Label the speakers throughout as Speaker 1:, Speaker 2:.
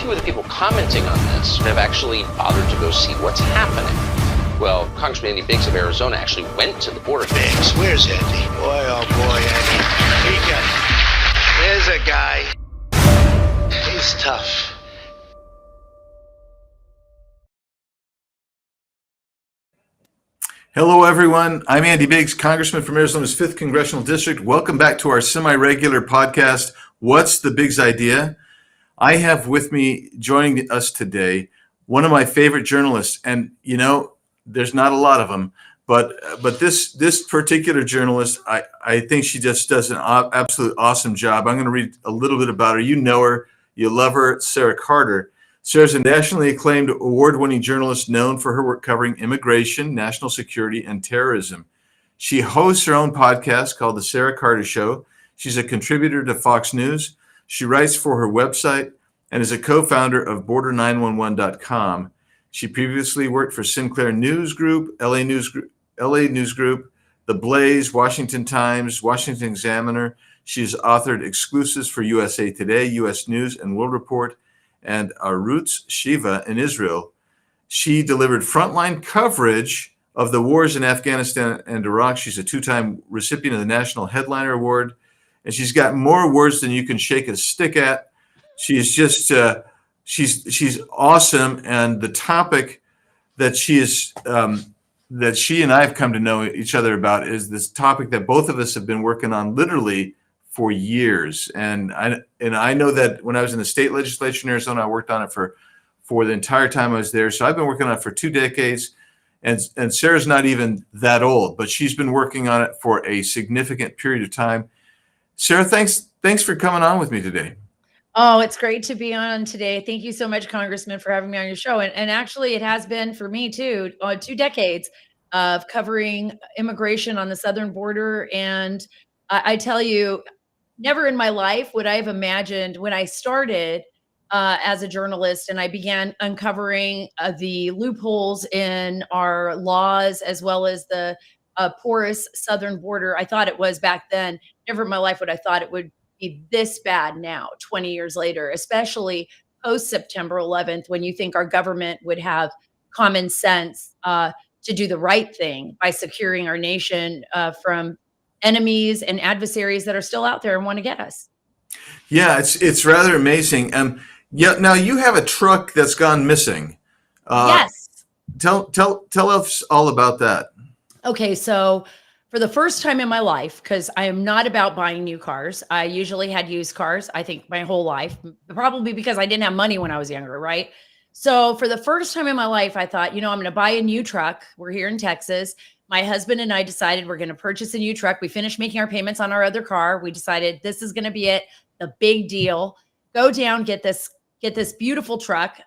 Speaker 1: few of the people commenting on this have actually bothered to go see what's happening. Well, Congressman Andy Biggs of Arizona actually went to the border.
Speaker 2: Biggs, where's Andy? Boy, oh boy, Andy. There's a guy. He's tough.
Speaker 3: Hello, everyone. I'm Andy Biggs, Congressman from Arizona's 5th Congressional District. Welcome back to our semi-regular podcast, What's the Biggs Idea? I have with me, joining us today, one of my favorite journalists. And, you know, there's not a lot of them, but this particular journalist, I think she just does an absolute awesome job. I'm going to read a little bit about her. You know her. You love her. Sara Carter. Sara's a nationally acclaimed award-winning journalist known for her work covering immigration, national security, and terrorism. She hosts her own podcast called The Sara Carter Show. She's a contributor to Fox News. She writes for her website and is a co-founder of Border911.com. She previously worked for Sinclair News Group, LA News Group, The Blaze, Washington Times, Washington Examiner. She's authored exclusives for USA Today, U.S. News and World Report, and Arutz Shiva in Israel. She delivered frontline coverage of the wars in Afghanistan and Iraq. She's a two-time recipient of the National Headliner Award, and she's got more awards than you can shake a stick at. She's just she's awesome, and the topic that she and I have come to know each other about is this topic that both of us have been working on literally for years. And I know that when I was in the state legislature in Arizona, I worked on it for the entire time I was there. So I've been working on it for 2 decades, and Sara's not even that old, but she's been working on it for a significant period of time. Sara, thanks for coming on with me today.
Speaker 4: Oh, it's great to be on today. Thank you so much, Congressman, for having me on your show. And actually, it has been for me too, 2 decades of covering immigration on the southern border. And I tell you, never in my life would I have imagined when I started as a journalist and I began uncovering the loopholes in our laws as well as the porous southern border. I thought it was back then. Never in my life would I thought it would be this bad now, 20 years later, especially post September 11th, when you think our government would have common sense to do the right thing by securing our nation from enemies and adversaries that are still out there and want to get us.
Speaker 3: Yeah, it's rather amazing. Yeah, now you have a truck that's gone missing.
Speaker 4: Yes.
Speaker 3: Tell us all about that.
Speaker 4: Okay, so for the first time in my life, because I am not about buying new cars. I usually had used cars, I think my whole life, probably because I didn't have money when I was younger, right? So for the first time in my life, I thought, I'm going to buy a new truck. We're here in Texas. My husband and I decided we're going to purchase a new truck. We finished making our payments on our other car. We decided this is going to be it, the big deal. Go down, get this beautiful truck,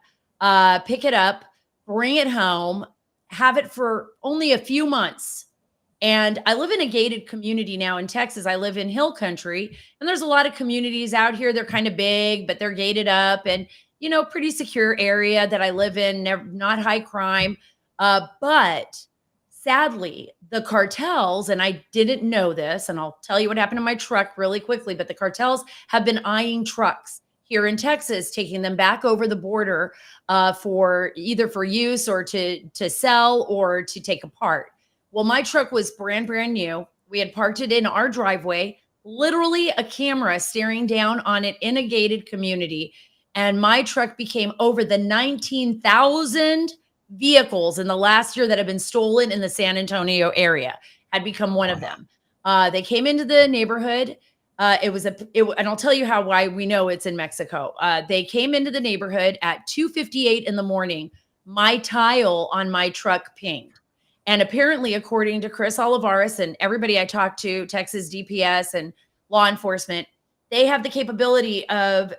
Speaker 4: pick it up, bring it home, have it for only a few months. And I live in a gated community now in Texas. I live in Hill Country, and there's a lot of communities out here. They're kind of big, but they're gated up and, pretty secure area that I live in, not high crime. But sadly, the cartels, and I didn't know this, and I'll tell you what happened to my truck really quickly, but the cartels have been eyeing trucks here in Texas, taking them back over the border for either for use or to sell or to take apart. Well, my truck was brand new. We had parked it in our driveway, literally a camera staring down on it in a gated community. And my truck became over the 19,000 vehicles in the last year that have been stolen in the San Antonio area, had become one of them. They came into the neighborhood. And I'll tell you why we know it's in Mexico. They came into the neighborhood at 2:58 in the morning. My tile on my truck pinged. And apparently, according to Chris Olivares and everybody I talked to, Texas DPS and law enforcement, they have the capability of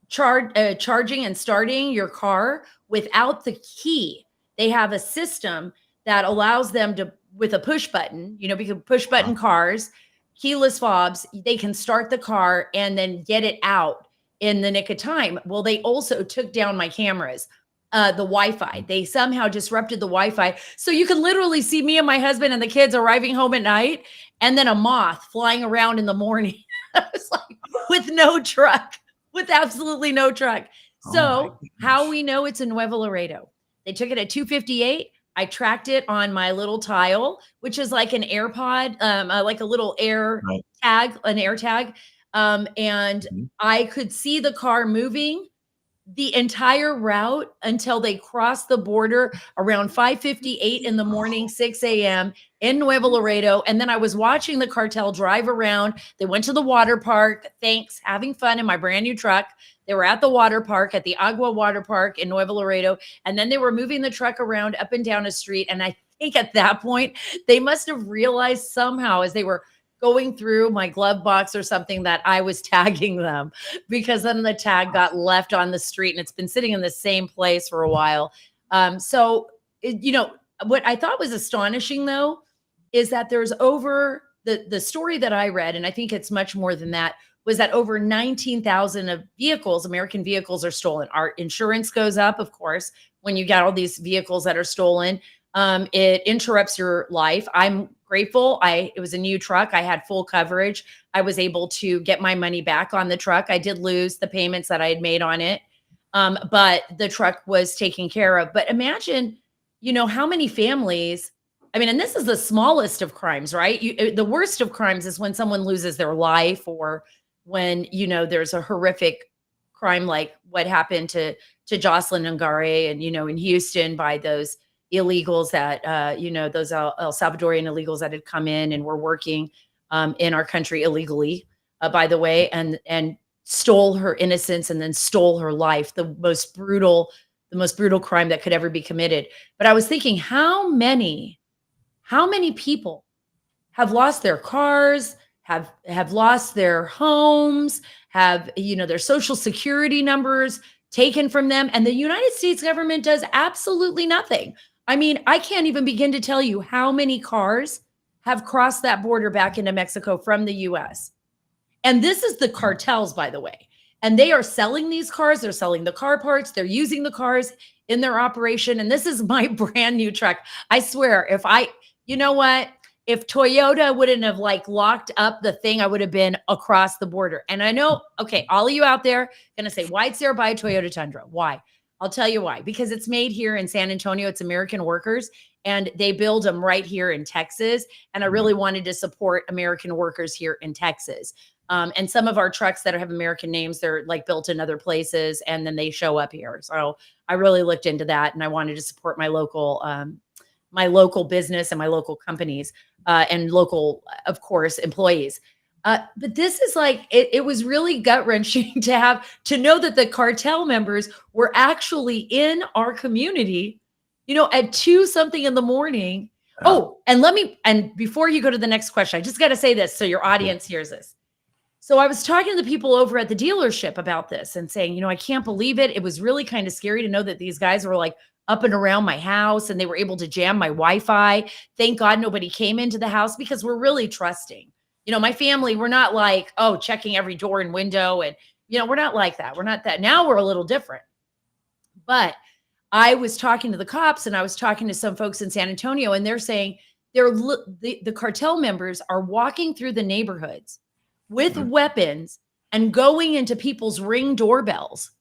Speaker 4: charging and starting your car without the key. They have a system that allows them to, with a push button, because push button cars, keyless fobs, they can start the car and then get it out in the nick of time. Well, they also took down my cameras. The Wi-Fi. They somehow disrupted the Wi-Fi. So you can literally see me and my husband and the kids arriving home at night and then a moth flying around in the morning. I was like, with absolutely no truck.
Speaker 3: Oh my
Speaker 4: So how
Speaker 3: goodness.
Speaker 4: we know it's in Nuevo Laredo? They took it at 2:58. I tracked it on my little tile, which is like an AirPod, like a little air
Speaker 3: Right.
Speaker 4: tag, an air tag. And
Speaker 3: Mhm.
Speaker 4: I could see the car moving the entire route until they crossed the border around 5:58 in the morning, 6 a.m. in Nuevo Laredo. And then I was watching the cartel drive around. They went to the water park. Thanks, having fun in my brand new truck. They were at the water park, at the Agua Water Park in Nuevo Laredo. And then they were moving the truck around up and down a street. And I think at that point, they must have realized somehow as they were going through my glove box or something that I was tagging them, because then the tag got left on the street and it's been sitting in the same place for a while. What I thought was astonishing though is that there's over the story that I read, and I think it's much more than that, was that over 19,000 of vehicles, American vehicles, are stolen. Our insurance goes up, of course, when you get all these vehicles that are stolen. It interrupts your life. I'm grateful. It was a new truck. I had full coverage. I was able to get my money back on the truck. I did lose the payments that I had made on it. But the truck was taken care of. But imagine, how many families, I mean, and this is the smallest of crimes, right? The worst of crimes is when someone loses their life, or when, there's a horrific crime like what happened to Jocelyn Ngare and, in Houston, by those illegals that, those El Salvadorian illegals that had come in and were working in our country illegally, by the way, and stole her innocence and then stole her life. The most brutal crime that could ever be committed. But I was thinking, how many people have lost their cars, have lost their homes, have, their social security numbers taken from them, and the United States government does absolutely nothing. I mean, I can't even begin to tell you how many cars have crossed that border back into Mexico from the US. And this is the cartels, by the way. And they are selling these cars. They're selling the car parts. They're using the cars in their operation. And this is my brand new truck. I swear, you know what? If Toyota wouldn't have locked up the thing, I would have been across the border. And I know, okay, all of you out there going to say, why'd Sarah buy a Toyota Tundra? Why? I'll tell you why. Because it's made here in San Antonio. It's American workers, and they build them right here in Texas. And I really wanted to support American workers here in Texas. And some of our trucks that have American names, they're built in other places, and then they show up here. So I really looked into that, and I wanted to support my local business and my local companies, and local, of course, employees. But this is it was really gut wrenching to know that the cartel members were actually in our community, at 2 something in the morning. Oh, and before you go to the next question, I just got to say this so your audience hears this. So I was talking to the people over at the dealership about this and saying, I can't believe it. It was really kind of scary to know that these guys were up and around my house, and they were able to jam my Wi-Fi. Thank God nobody came into the house, because we're really trusting. My family, we're not checking every door and window, and, we're not like that. We're not that. Now we're a little different. But I was talking to the cops, and I was talking to some folks in San Antonio, and they're saying the cartel members are walking through the neighborhoods with weapons and going into people's Ring doorbells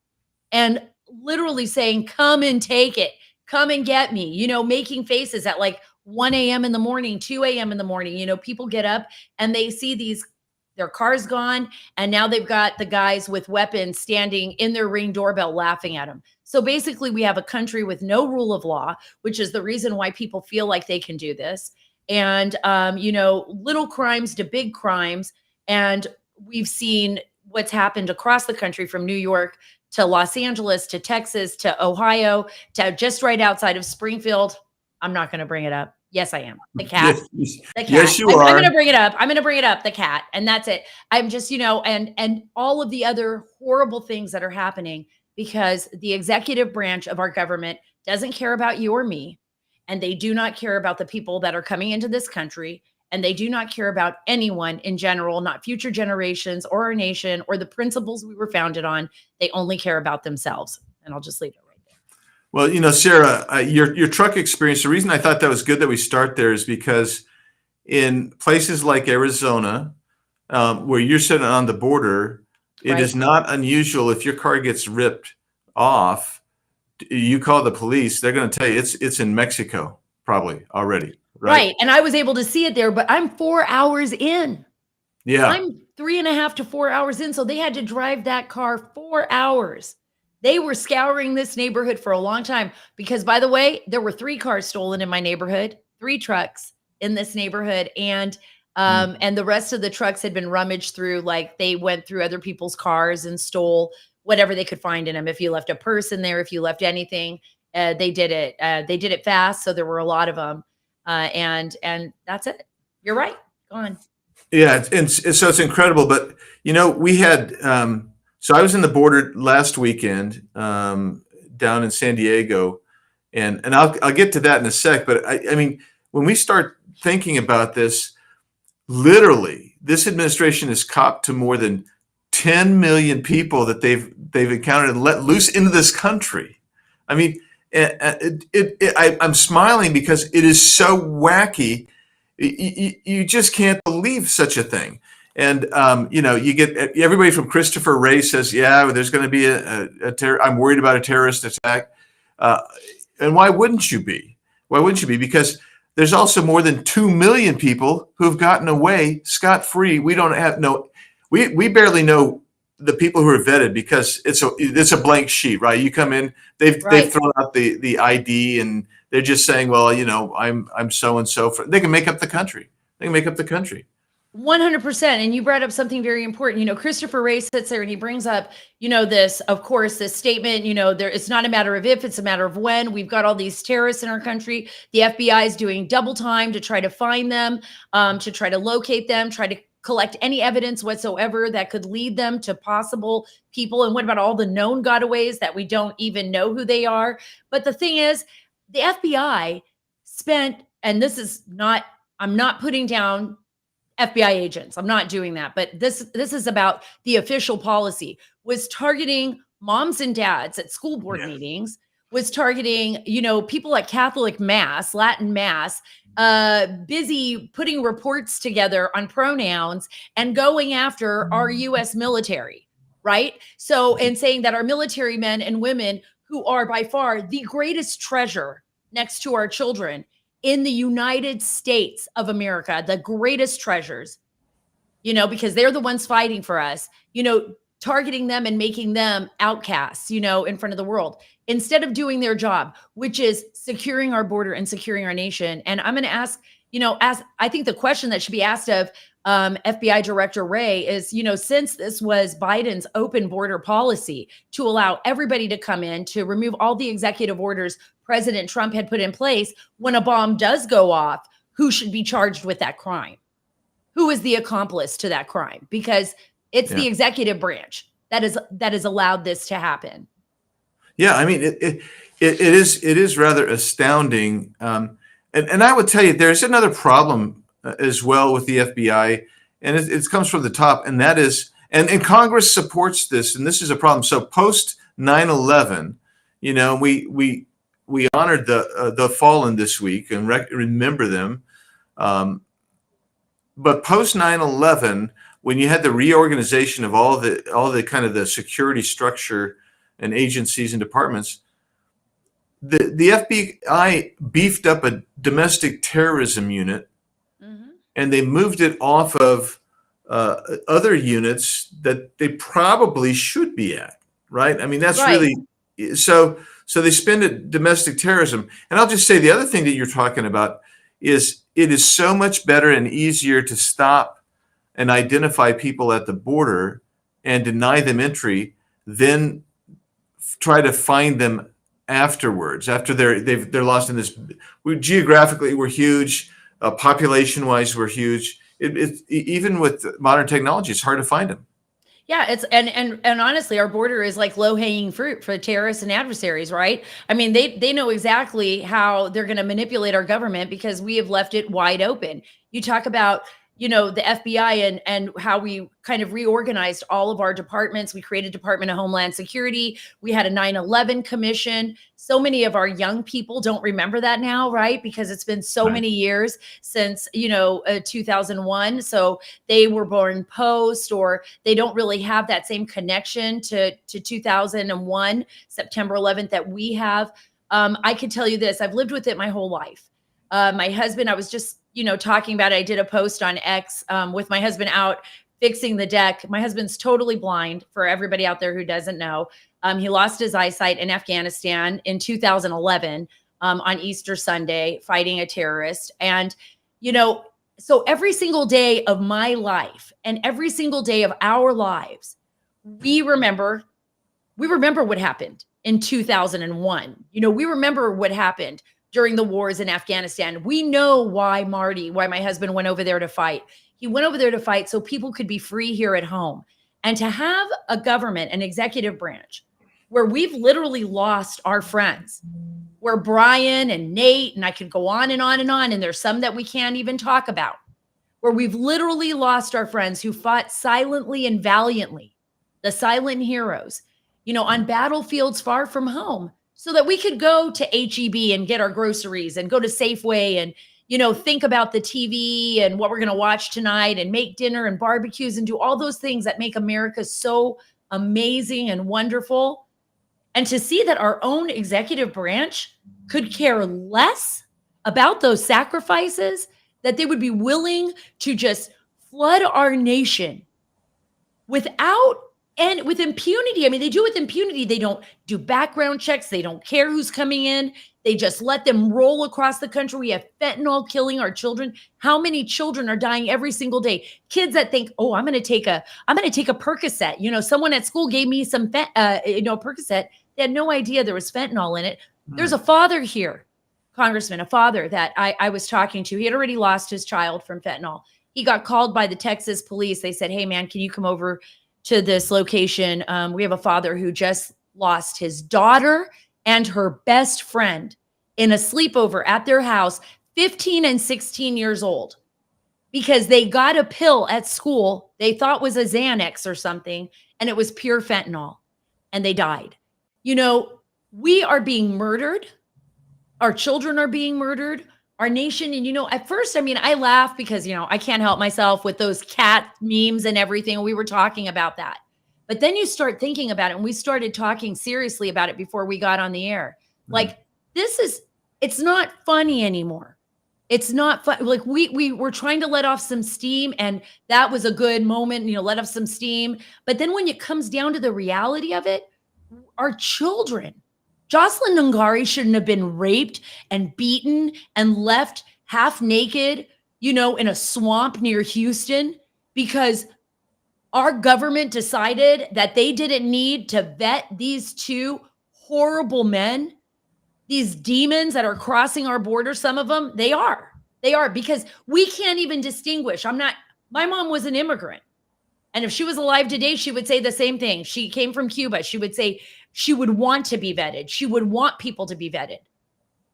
Speaker 4: and literally saying, come and take it, come and get me, making faces at 1 a.m. in the morning, 2 a.m. in the morning. People get up and they see their cars gone, and now they've got the guys with weapons standing in their Ring doorbell laughing at them. So basically, we have a country with no rule of law, which is the reason why people feel like they can do this. And, little crimes to big crimes. And we've seen what's happened across the country, from New York to Los Angeles to Texas to Ohio to just right outside of Springfield. I'm not going to bring it up. Yes, I am. The cat.
Speaker 3: Yes,
Speaker 4: The cat.
Speaker 3: yes, you
Speaker 4: I'm
Speaker 3: are.
Speaker 4: going to bring it up. I'm going to bring it up. The cat. And that's it. I'm just, and all of the other horrible things that are happening, because the executive branch of our government doesn't care about you or me. And they do not care about the people that are coming into this country. And they do not care about anyone in general, not future generations or our nation or the principles we were founded on. They only care about themselves. And I'll just leave it right there.
Speaker 3: Well, Sarah, your truck experience, the reason I thought that was good that we start there is because in places like Arizona, where you're sitting on the border, it is not unusual if your car gets ripped off, you call the police, they're going to tell you it's in Mexico probably already, right?
Speaker 4: Right. And I was able to see it there, but I'm 4 hours in.
Speaker 3: Yeah.
Speaker 4: I'm 3.5 to 4 hours in. So they had to drive that car 4 hours. They were scouring this neighborhood for a long time because, by the way, there were 3 cars stolen in my neighborhood, 3 trucks in this neighborhood. And the rest of the trucks had been rummaged through, like they went through other people's cars and stole whatever they could find in them. If you left a purse in there, if you left anything, they did it. They did it fast, so there were a lot of them. And that's it. You're right. Go on.
Speaker 3: Yeah, and so it's incredible. But we had. So I was in the border last weekend down in San Diego, and I'll get to that in a sec. But I mean, when we start thinking about this, literally, this administration has copped to more than 10 million people that they've encountered and let loose into this country. I mean, I'm smiling because it is so wacky. You just can't believe such a thing. And you get everybody from Christopher Wray says, "Yeah, there's going to be I'm worried about a terrorist attack." And why wouldn't you be? Why wouldn't you be? Because there's also more than 2 million people who've gotten away scot-free. We don't have we barely know the people who are vetted because it's a blank sheet, right? You come in, they've thrown out the ID and they're just saying, well, I'm so and so. They can make up the country.
Speaker 4: 100%. And you brought up something very important. Christopher Wray sits there and he brings up, this, of course, this statement, it's not a matter of if, it's a matter of when. We've got all these terrorists in our country. The FBI is doing double time to try to find them, to try to locate them, try to collect any evidence whatsoever that could lead them to possible people. And what about all the known gotaways that we don't even know who they are? But the thing is, the FBI spent, and I'm not putting down FBI agents. I'm not doing that. But this is about the official policy, was targeting moms and dads at school board meetings, was targeting, people at Catholic Mass, Latin Mass, busy putting reports together on pronouns and going after our U.S. military, right? So, and saying that our military men and women, who are by far the greatest treasure next to our children in the United States of America, the greatest treasures, because they're the ones fighting for us, targeting them and making them outcasts, in front of the world, instead of doing their job, which is securing our border and securing our nation. And I'm going to ask, I think the question that should be asked of FBI Director Wray is, since this was Biden's open border policy to allow everybody to come in, to remove all the executive orders President Trump had put in place, when a bomb does go off, who should be charged with that crime? Who is the accomplice to that crime? Because it's the executive branch that is allowed this to happen.
Speaker 3: Yeah, I mean, it is rather astounding. And I would tell you, there's another problem as well with the FBI, and it comes from the top, and that is, and Congress supports this, and this is a problem. So post 9/11, we honored the fallen this week and remember them. But post 9/11, when you had the reorganization of all the kind of the security structure and agencies and departments, the FBI beefed up a domestic terrorism unit, and they moved it off of other units that they probably should be at, right? I mean, that's really so. So they spend it domestic terrorism. And I'll just say the other thing that you're talking about is it is so much better and easier to stop and identify people at the border and deny them entry than try to find them afterwards, after they're lost in this. Geographically, we're huge. Population wise, we're huge. Even with modern technology, it's hard to find them.
Speaker 4: Yeah, it's and honestly, our border is like low-hanging fruit for terrorists and adversaries, right? I mean, they know exactly how they're going to manipulate our government because we have left it wide open. You talk about, the FBI and how we kind of reorganized all of our departments. We created Department of Homeland Security. We had a 9/11 commission. So many of our young people don't remember that now, right? Because it's been so
Speaker 3: Right.
Speaker 4: many years since, 2001. So they were born post, or they don't really have that same connection to 2001, September 11th that we have. I can tell you this, I've lived with it my whole life. My husband, I was just, talking about it. I did a post on X with my husband out fixing the deck. My husband's totally blind, for everybody out there who doesn't know. He lost his eyesight in Afghanistan in 2011 on Easter Sunday, fighting a terrorist. And, so every single day of my life and every single day of our lives, we remember what happened in 2001. We remember what happened during the wars in Afghanistan. We know why my husband went over there to fight. He went over there to fight so people could be free here at home. And to have a government, an executive branch, where we've literally lost our friends, where Brian and Nate, and I could go on and on and on, and there's some that we can't even talk about, where we've literally lost our friends who fought silently and valiantly, the silent heroes, on battlefields far from home, so that we could go to HEB and get our groceries and go to Safeway and, think about the TV and what we're going to watch tonight and make dinner and barbecues and do all those things that make America so amazing and wonderful. And to see that our own executive branch could care less about those sacrifices, that they would be willing to just flood our nation with impunity. I mean, they do it with impunity. They don't do background checks. They don't care who's coming in. They just let them roll across the country. We have fentanyl killing our children. How many children are dying every single day? Kids that think, oh, I'm going to take a Percocet. Someone at school gave me some Percocet. They had no idea there was fentanyl in it. There's a father here, Congressman, a father that I was talking to. He had already lost his child from fentanyl. He got called by the Texas police. They said, hey, man, can you come over to this location? We have a father who just lost his daughter and her best friend in a sleepover at their house, 15 and 16 years old, because they got a pill at school they thought was a Xanax or something, and it was pure fentanyl, and they died. We are being murdered. Our children are being murdered. Our nation. And, at first, I laugh because, I can't help myself with those cat memes and everything. We were talking about that. But then you start thinking about it, and we started talking seriously about it before we got on the air. Like, it's not funny anymore. It's not fun. Like, we were trying to let off some steam, and that was a good moment, let off some steam. But then when it comes down to the reality of it, our children, Jocelyn Nungari shouldn't have been raped and beaten and left half naked, in a swamp near Houston, because our government decided that they didn't need to vet these two horrible men, these demons that are crossing our border. Some of them, they are because we can't even distinguish. My mom was an immigrant. And if she was alive today, she would say the same thing. She came from Cuba. She would say she would want to be vetted. She would want people to be vetted.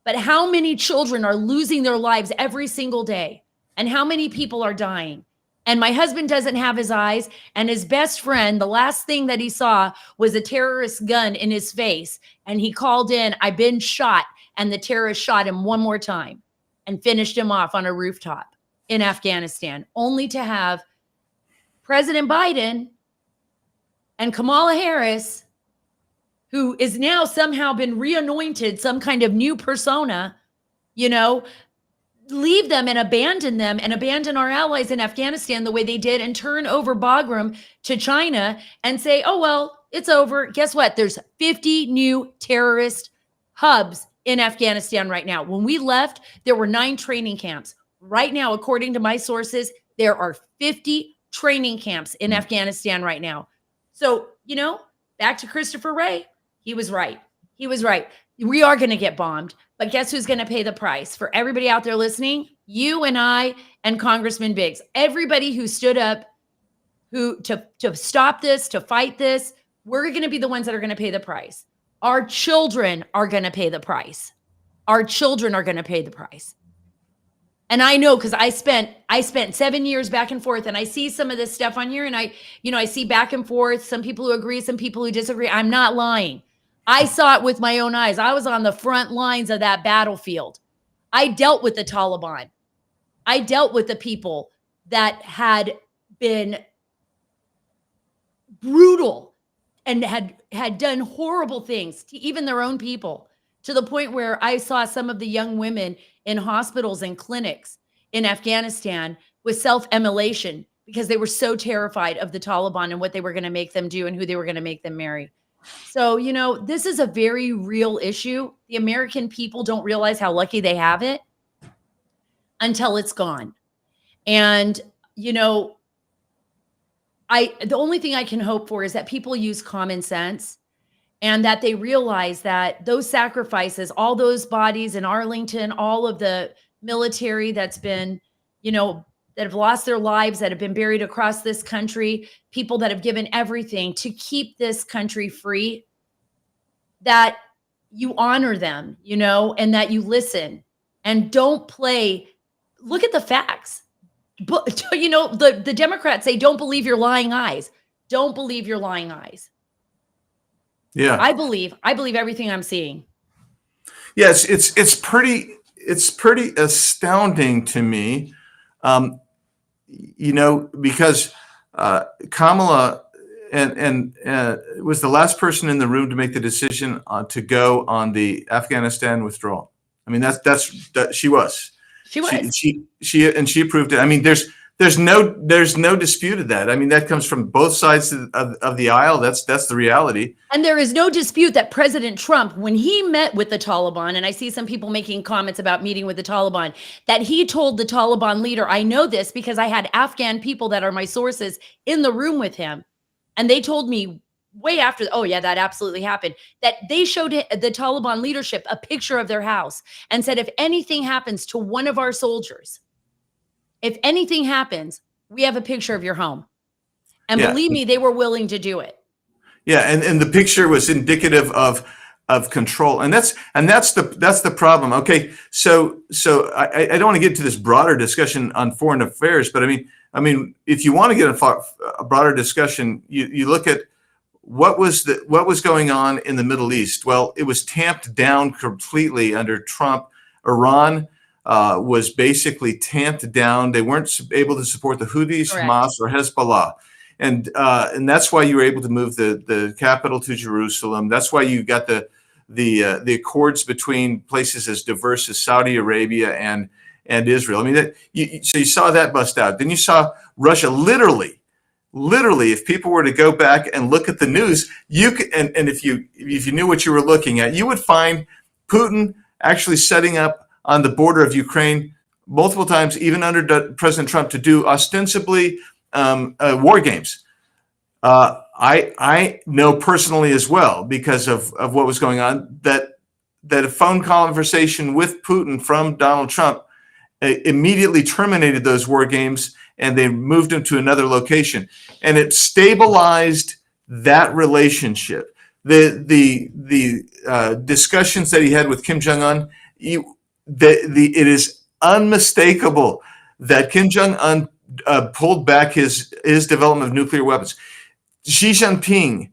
Speaker 4: But how many children are losing their lives every single day? And how many people are dying? And my husband doesn't have his eyes. And his best friend, the last thing that he saw was a terrorist gun in his face. And he called in, I've been shot. And the terrorist shot him one more time and finished him off on a rooftop in Afghanistan, only to have President Biden and Kamala Harris, who is now somehow been reanointed, some kind of new persona, leave them and abandon our allies in Afghanistan the way they did, and turn over Bagram to China and say, oh, well, it's over. Guess what? There's 50 new terrorist hubs in Afghanistan right now. When we left, there were 9 training camps. Right now, according to my sources, there are 50 training camps in Afghanistan right now. So, back to Christopher Wray. He was right. We are going to get bombed, but guess who's going to pay the price? For everybody out there listening, you and I and Congressman Biggs, everybody who stood up to stop this, to fight this, we're going to be the ones that are going to pay the price. Our children are going to pay the price. Our children are going to pay the price. And I know because I spent 7 years back and forth, and I see some of this stuff on here, and I see back and forth, some people who agree, some people who disagree. I'm not lying. I saw it with my own eyes. I was on the front lines of that battlefield. I dealt with the Taliban. I dealt with the people that had been brutal and had done horrible things to even their own people, to the point where I saw some of the young women in hospitals and clinics in Afghanistan with self-immolation because they were so terrified of the Taliban and what they were going to make them do and who they were going to make them marry. So, this is a very real issue. The American people don't realize how lucky they have it until it's gone. And, the only thing I can hope for is that people use common sense and that they realize that those sacrifices, all those bodies in Arlington, all of the military that's been, that have lost their lives, that have been buried across this country, people that have given everything to keep this country free, that you honor them, and that you listen and don't play. Look at the facts. But, the Democrats say, don't believe your lying eyes. Don't believe your lying eyes.
Speaker 3: Yeah.
Speaker 4: I believe everything I'm seeing.
Speaker 3: Yes, it's pretty astounding to me, because Kamala and was the last person in the room to make the decision to go on the Afghanistan withdrawal. I mean, that she was.
Speaker 4: She was.
Speaker 3: She approved it. I mean, there's no dispute of that. I mean, that comes from both sides of the aisle. That's the reality. And
Speaker 4: there is no dispute that President Trump, when he met with the Taliban, and I see some people making comments about meeting with the Taliban, that he told the Taliban leader, I know this because I had Afghan people that are my sources in the room with him. And they told me way after, oh yeah, that absolutely happened, that they showed the Taliban leadership a picture of their house and said, if anything happens to one of our soldiers, if anything happens, we have a picture of your home. And believe me, they were willing to do it.
Speaker 3: Yeah, and the picture was indicative of control, and that's the problem. Okay, so I don't want to get into this broader discussion on foreign affairs, but I mean, if you want to get a broader discussion, you look at what was going on in the Middle East. Well, it was tamped down completely under Trump. Iran was basically tamped down. They weren't able to support the Houthis,
Speaker 4: Correct.
Speaker 3: Hamas, or Hezbollah. And that's why you were able to move the capital to Jerusalem. That's why you got the accords between places as diverse as Saudi Arabia and Israel. I mean, so you saw that bust out. Then you saw Russia literally, if people were to go back and look at the news, you could, and if you knew what you were looking at, you would find Putin actually setting up on the border of Ukraine multiple times, even under President Trump, to do ostensibly war games. I know personally as well, because of what was going on, that a phone conversation with Putin from Donald Trump immediately terminated those war games, and they moved him to another location, and it stabilized that relationship. The discussions that he had with Kim Jong-un, it is unmistakable that Kim Jong-un pulled back his development of nuclear weapons. Xi Jinping,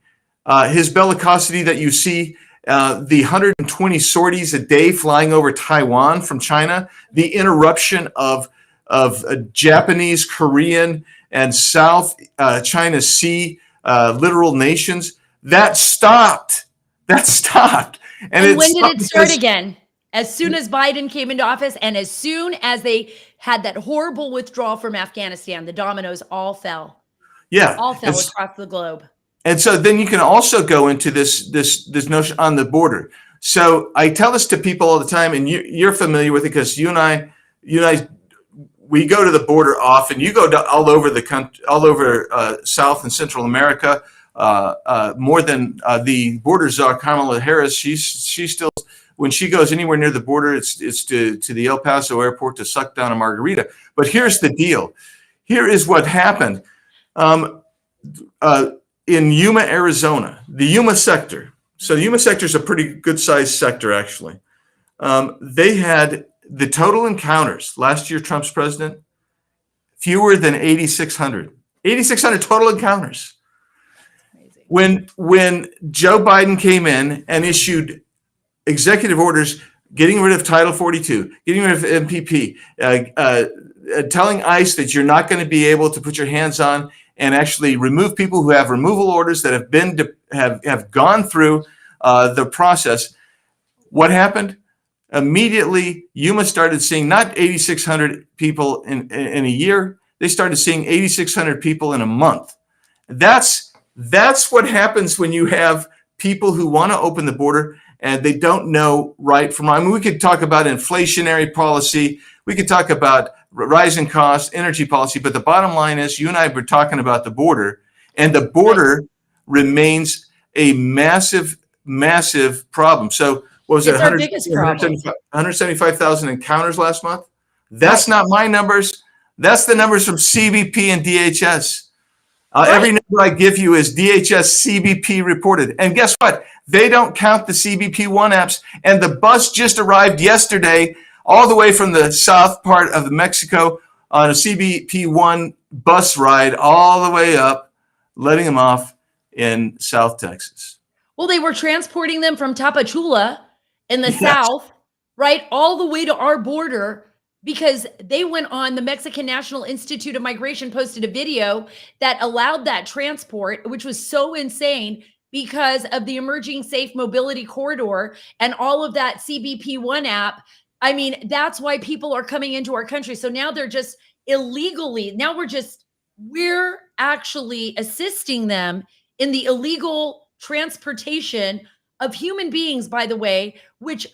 Speaker 3: his bellicosity that you see, the 120 sorties a day flying over Taiwan from China, the interruption of Japanese, Korean, and South China Sea littoral nations, that stopped. And
Speaker 4: when did it start again? As soon as Biden came into office, and as soon as they had that horrible withdrawal from Afghanistan, the dominoes all fell.
Speaker 3: Yeah,
Speaker 4: all fell across the globe. And
Speaker 3: so then you can also go into this notion on the border. So I tell this to people all the time, and you're familiar with it because you and I, we go to the border often. You go all over the country, all over South and Central America, more than the border czar Kamala Harris. She still, when she goes anywhere near the border, it's to the El Paso airport to suck down a margarita. But here's the deal. Here is what happened. In Yuma, Arizona, the Yuma sector. So the Yuma sector is a pretty good sized sector, actually. They had the total encounters last year, Trump's president, fewer than 8,600. 8,600 total encounters. When Joe Biden came in and issued executive orders getting rid of Title 42, getting rid of MPP, telling ICE that you're not going to be able to put your hands on and actually remove people who have removal orders that have gone through the process. What happened? Immediately, Yuma started seeing not 8,600 people in a year. They started seeing 8,600 people in a month. That's what happens when you have people who want to open the border and they don't know right from wrong. I mean, we could talk about inflationary policy. We could talk about rising costs, energy policy. But the bottom line is you and I were talking about the border, and the border remains a massive, massive problem. So what was it?
Speaker 4: It's our biggest problem.
Speaker 3: 175,000 encounters last month. That's not my numbers. That's the numbers from CBP and DHS. Every number I give you is DHS CBP reported. And guess what? They don't count the CBP One apps. And the bus just arrived yesterday all the way from the south part of Mexico on a CBP One bus ride all the way up, letting them off in South Texas.
Speaker 4: Well, they were transporting them from Tapachula in the south, right, all the way to our border, because they went on the Mexican National Institute of Migration posted a video that allowed that transport, which was so insane because of the emerging safe mobility corridor and all of that CBP One app. I mean, that's why people are coming into our country. So now they're just illegally, now we're actually assisting them in the illegal transportation of human beings, by the way, which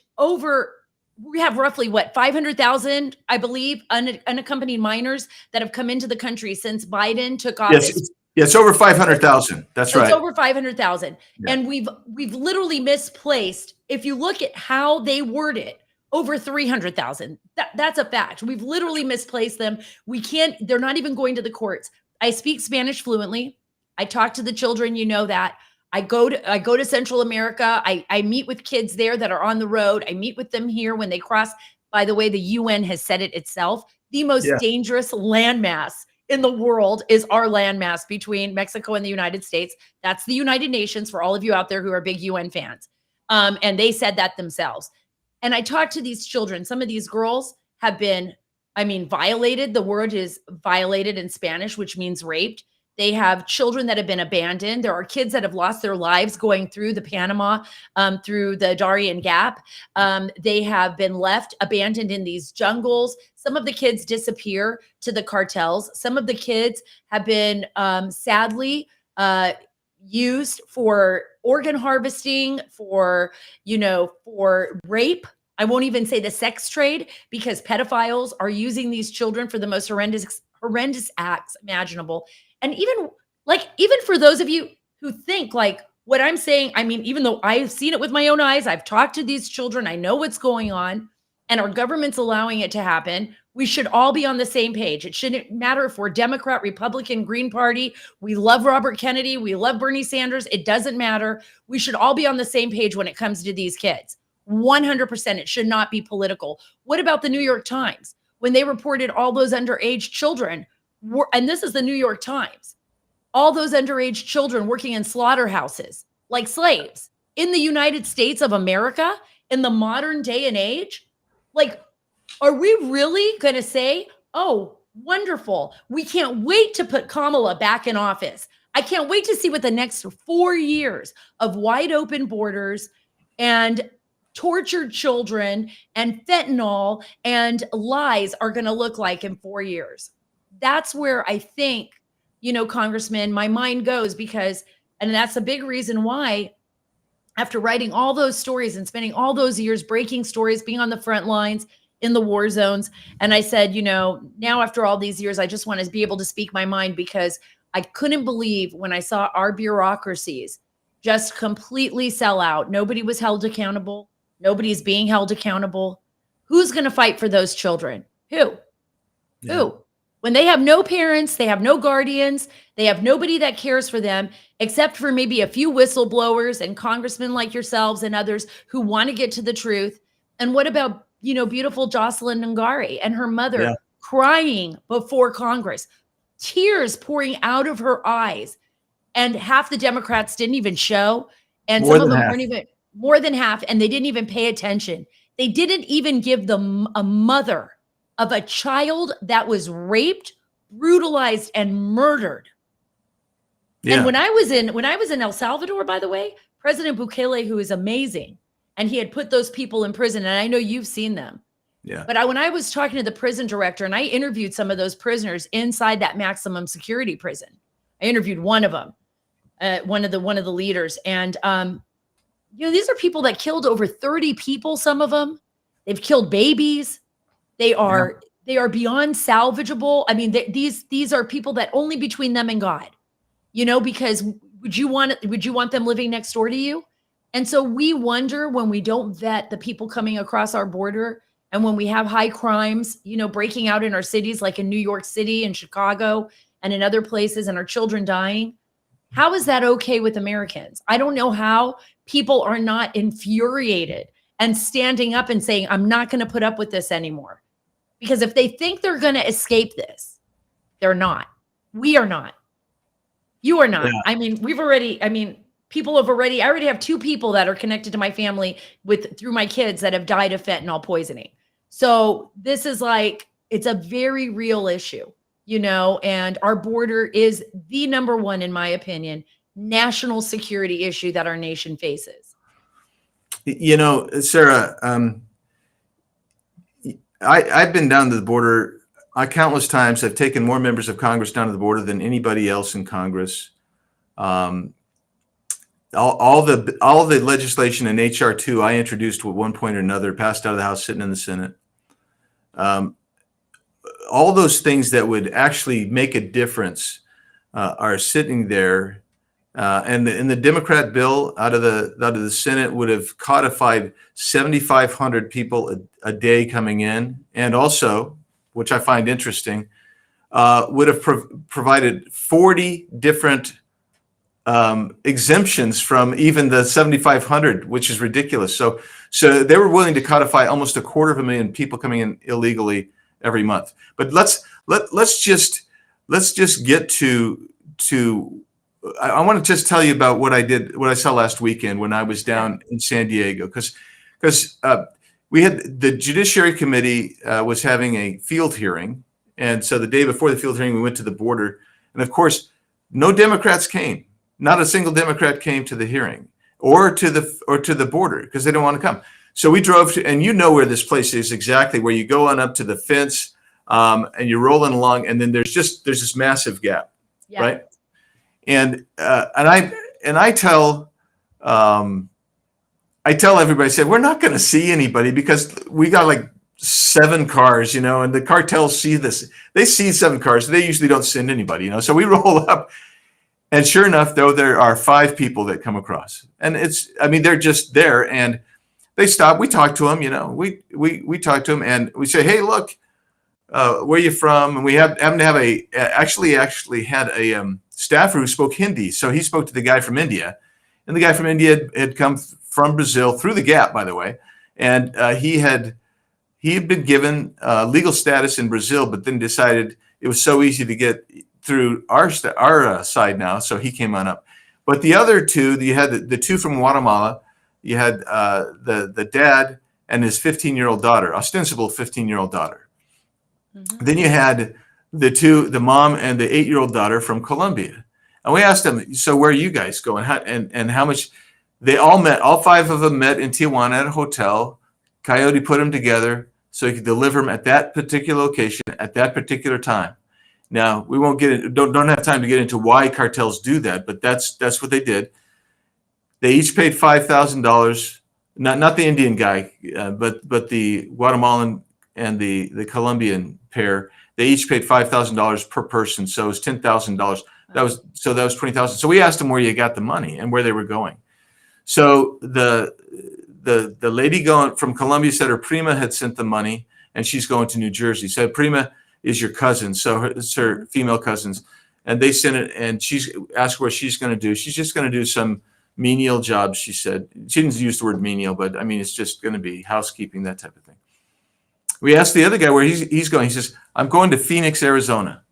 Speaker 4: we have roughly 500,000, I believe, unaccompanied minors that have come into the country since Biden took office.
Speaker 3: Yes, it's over 500,000. That's right.
Speaker 4: It's over 500,000.
Speaker 3: Yeah.
Speaker 4: And we've literally misplaced, if you look at how they word it, over 300,000. That's a fact. We've literally misplaced them. They're not even going to the courts. I speak Spanish fluently. I talk to the children, you know that. I go to Central America. I meet with kids there that are on the road. I meet with them here when they cross. By the way, the UN has said it itself. The most dangerous landmass in the world is our landmass between Mexico and the United States. That's the United Nations for all of you out there who are big UN fans. And they said that themselves. And I talked to these children. Some of these girls have been, violated. The word is violated in Spanish, which means raped. They have children that have been abandoned. There are kids that have lost their lives going through the Panama, through the Darien Gap. They have been left abandoned in these jungles. Some of the kids disappear to the cartels. Some of the kids have been sadly used for organ harvesting, for rape. I won't even say the sex trade, because pedophiles are using these children for the most horrendous acts imaginable. And even for those of you who think like what I'm saying, even though I've seen it with my own eyes, I've talked to these children, I know what's going on, and our government's allowing it to happen. We should all be on the same page. It shouldn't matter if we're Democrat, Republican, Green Party. We love Robert Kennedy. We love Bernie Sanders. It doesn't matter. We should all be on the same page when it comes to these kids. 100%. It should not be political. What about the New York Times? When they reported all those underage children, and this is the New York Times, all those underage children working in slaughterhouses like slaves in the United States of America in the modern day and age. Like, are we really going to say, oh, wonderful, we can't wait to put Kamala back in office. I can't wait to see what the next 4 years of wide open borders and tortured children and fentanyl and lies are going to look like in 4 years. That's where I think, Congressman, my mind goes, and that's a big reason why, after writing all those stories and spending all those years breaking stories, being on the front lines in the war zones, and I said, now after all these years, I just want to be able to speak my mind, because I couldn't believe when I saw our bureaucracies just completely sell out. Nobody was held accountable. Nobody's being held accountable. Who's going to fight for those children? Who? Yeah. Who? When they have no parents, they have no guardians, they have nobody that cares for them, except for maybe a few whistleblowers and congressmen like yourselves and others who want to get to the truth. And what about beautiful Jocelyn Ngari and her mother
Speaker 3: Yeah.
Speaker 4: crying before Congress, tears pouring out of her eyes. And half the Democrats didn't even show. And
Speaker 3: More
Speaker 4: some of
Speaker 3: than
Speaker 4: them
Speaker 3: half.
Speaker 4: weren't even more than half. And they didn't even pay attention. They didn't even give them a mother of a child that was raped, brutalized, and murdered.
Speaker 3: Yeah.
Speaker 4: And when I was in El Salvador, by the way, President Bukele, who is amazing, and he had put those people in prison, and I know you've seen them.
Speaker 3: Yeah.
Speaker 4: But when I was talking to the prison director, and I interviewed some of those prisoners inside that maximum security prison, I interviewed one of them, one of the leaders, and these are people that killed over 30 people. Some of them, they've killed babies. They are beyond salvageable. I mean, these are people that only between them and God. Because would you want them living next door to you? And so we wonder when we don't vet the people coming across our border, and when we have high crimes, breaking out in our cities, like in New York City and Chicago and in other places, and our children dying. How is that okay with Americans? I don't know how people are not infuriated and standing up and saying, I'm not going to put up with this anymore. Because if they think they're going to escape this, they're not. We are not. You are not.
Speaker 3: Yeah.
Speaker 4: I mean, I already have 2 people that are connected to my family through my kids that have died of fentanyl poisoning. So this is it's a very real issue, and our border is the number one, in my opinion, national security issue that our nation faces.
Speaker 3: Sarah, I've bbeen down to the border countless times. I've taken more members of Congress down to the border than anybody else in Congress. All the legislation in HR 2 I introduced at one point or another, passed out of the House, sitting in the Senate. All those things that would actually make a difference are sitting there. And the Democrat bill out of the Senate would have codified 7,500 people a day coming in, and also, which I find interesting, would have provided 40 different exemptions from even the 7,500, which is ridiculous. So they were willing to codify almost 250,000 people coming in illegally every month. But let's just get to. I want to just tell you about what I saw last weekend when I was down in San Diego, because we had the Judiciary Committee was having a field hearing, and so the day before the field hearing, we went to the border, and of course, no Democrats came. Not a single Democrat came to the hearing or to the border because they don't want to come. So we drove to, and where this place is exactly, where you go on up to the fence, and you're rolling along, and then there's this massive gap, right? And I tell everybody, I said, we're not going to see anybody because we got 7 cars, and the cartels see this. They see 7 cars. They usually don't send anybody, So we roll up, and sure enough, though, there are 5 people that come across, and they're just there, and they stop. We talk to them, we talk to them, and we say, hey, look, where are you from? And we happen to have actually had a staffer who spoke Hindi. So he spoke to the guy from India, and the guy from India had come from Brazil through the gap, by the way. And he had been given legal status in Brazil, but then decided it was so easy to get through our side now. So he came on up. But the other 2, you had the 2 from Guatemala. You had the dad and his 15-year-old daughter, ostensible 15-year-old daughter. Mm-hmm. Then you had the mom and the 8-year-old daughter from Colombia. And we asked them, so where are you guys going? And how much? They all 5 of them met in Tijuana at a hotel. Coyote put them together so he could deliver them at that particular location at that particular time. Now, we won't don't have time to get into why cartels do that, but that's what they did. They each paid $5,000, not the Indian guy, but the Guatemalan and the Colombian pair. They each paid $5,000 per person, so it was $10,000. That was $20,000. So we asked them where you got the money and where they were going. So the lady going from Colombia said her prima had sent the money, and she's going to New Jersey. Said prima is your cousin, so it's her female cousins, and they sent it. And she's asked what she's going to do. She's just going to do some menial jobs. She said she didn't use the word menial, but it's just going to be housekeeping, that type of thing. We asked the other guy where he's going. He says, I'm going to Phoenix, Arizona.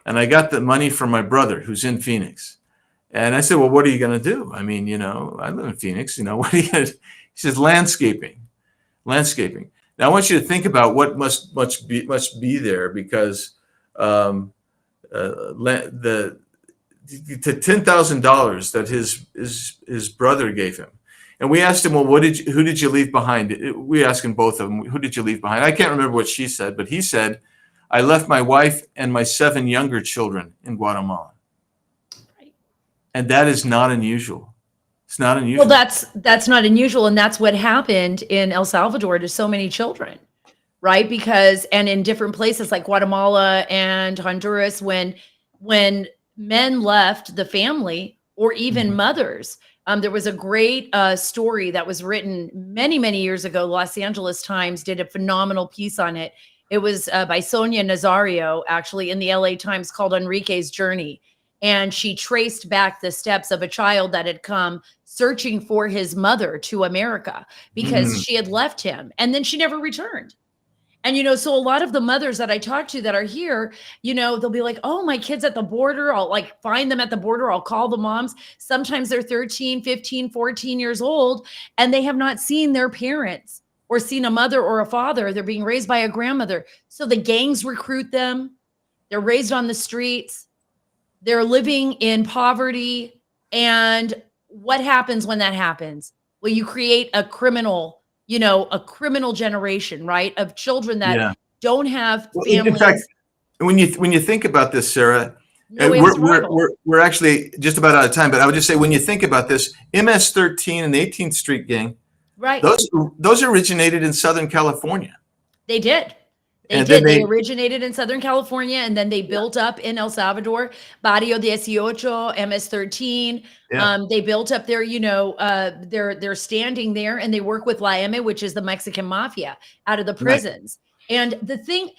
Speaker 3: And I got the money from my brother who's in Phoenix. And I said, well, what are you going to do? I mean, I live in Phoenix, what are you going to do? He says, landscaping. Now I want you to think about what must be there, because the $10,000 that his brother gave him. And we asked him, well, who did you leave behind? We asked him, both of them, who did you leave behind? I can't remember what she said, but he said, I left my wife and my 7 younger children in Guatemala.
Speaker 4: Right.
Speaker 3: And that is not unusual. It's not unusual.
Speaker 4: Well, that's not unusual. And that's what happened in El Salvador to so many children, right? And in different places like Guatemala and Honduras, when men left the family, or even mothers. There was a great story that was written many, many years ago. Los Angeles Times did a phenomenal piece on it. It was by Sonia Nazario, actually, in the LA Times, called Enrique's Journey. And she traced back the steps of a child that had come searching for his mother to America because she had left him, and then she never returned. And, so a lot of the mothers that I talk to that are here, they'll be like, oh, my kid's at the border. I'll find them at the border. I'll call the moms. Sometimes they're 13, 15, 14 years old, and they have not seen their parents or seen a mother or a father. They're being raised by a grandmother. So the gangs recruit them. They're raised on the streets. They're living in poverty. And what happens when that happens? Well, you create a criminal generation, right? Of children that don't have families.
Speaker 3: In fact, when you think about this, Sarah, we're actually just about out of time, but I would just say, when you think about this, MS-13 and the 18th Street Gang,
Speaker 4: right?
Speaker 3: Those originated in Southern California.
Speaker 4: They did. They originated in Southern California, and then they built up in El Salvador. Barrio 18, MS-13. Yeah. They built up there. They're standing there, and they work with La M, which is the Mexican mafia, out of the prisons. Right. And the thing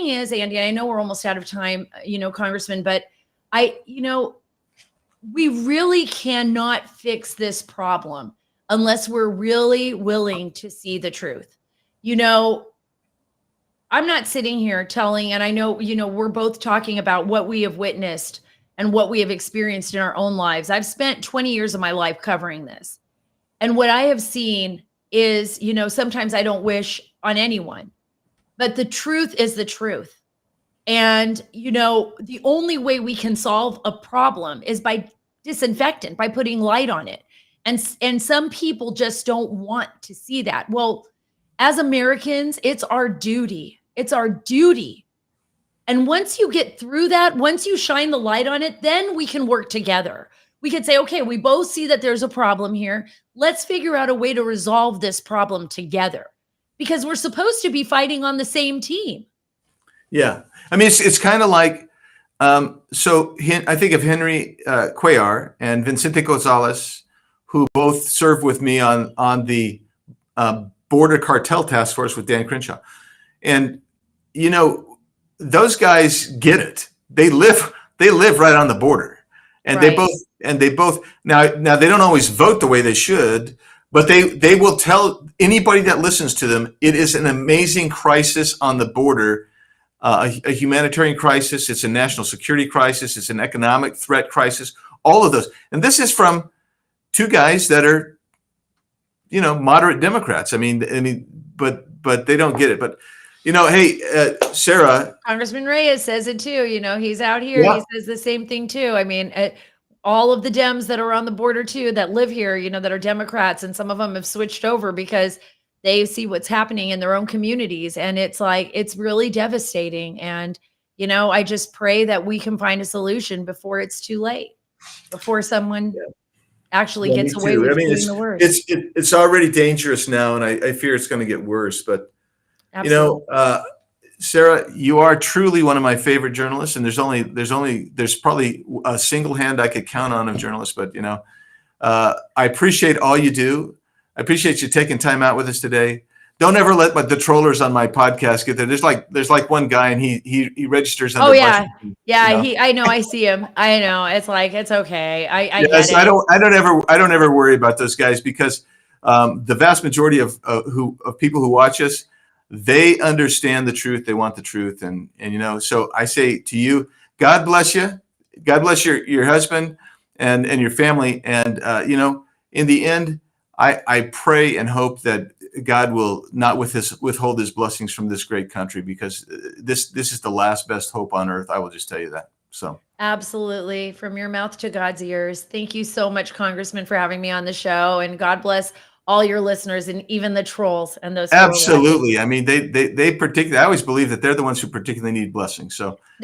Speaker 4: is, Andy, I know we're almost out of time, Congressman, but we really cannot fix this problem unless we're really willing to see the truth. I'm not sitting here telling, and I know, we're both talking about what we have witnessed and what we have experienced in our own lives. I've spent 20 years of my life covering this. And what I have seen is, sometimes I don't wish on anyone, but the truth is the truth. And, the only way we can solve a problem is by disinfectant, by putting light on it. And some people just don't want to see that. Well, as Americans, it's our duty. It's our duty. And once you get through that, once you shine the light on it, then we can work together. We can say, okay, we both see that there's a problem here. Let's figure out a way to resolve this problem together, because we're supposed to be fighting on the same team. Yeah.
Speaker 3: I mean, it's kind of like, so I think of Henry Cuellar and Vicente Gonzalez, who both served with me on the Border Cartel Task Force with Dan Crenshaw. And, those guys get it. They live right on the border, and
Speaker 4: right.
Speaker 3: they both now they don't always vote the way they should, but they will tell anybody that listens to them, it is an amazing crisis on the border, a humanitarian crisis. It's a national security crisis. It's an economic threat crisis, all of those. And this is from two guys that are, moderate Democrats. But they don't get it. But, hey, Sarah.
Speaker 4: Congressman Reyes says it too. He's out here. Yeah. He says the same thing too. All of the Dems that are on the border too, that live here, that are Democrats, and some of them have switched over because they see what's happening in their own communities. And it's really devastating. And, I just pray that we can find a solution before it's too late, before someone actually gets away with doing the worst.
Speaker 3: It's already dangerous now, and I fear it's going to get worse. But
Speaker 4: absolutely.
Speaker 3: Sarah, you are truly one of my favorite journalists, and there's probably a single hand I could count on of journalists. But I appreciate all you do. I appreciate you taking time out with us today. Don't ever let the trollers on my podcast get there. There's like one guy, and he registers under.
Speaker 4: Oh yeah, I know. I see him. I know. It's it's okay. I get it.
Speaker 3: I don't ever worry about those guys, because the vast majority of people who watch us, They understand the truth. They want the truth. And so I say to you, God bless you. God bless your husband and your family. And, in the end, I pray and hope that God will not withhold his blessings from this great country, because this is the last best hope on earth. I will just tell you that. So
Speaker 4: Absolutely. From your mouth to God's ears. Thank you so much, Congressman, for having me on the show. And God bless all your listeners and even the trolls and those who are watching.
Speaker 3: absolutely. I mean, they particularly, I always believe that they're the ones who particularly need blessings. So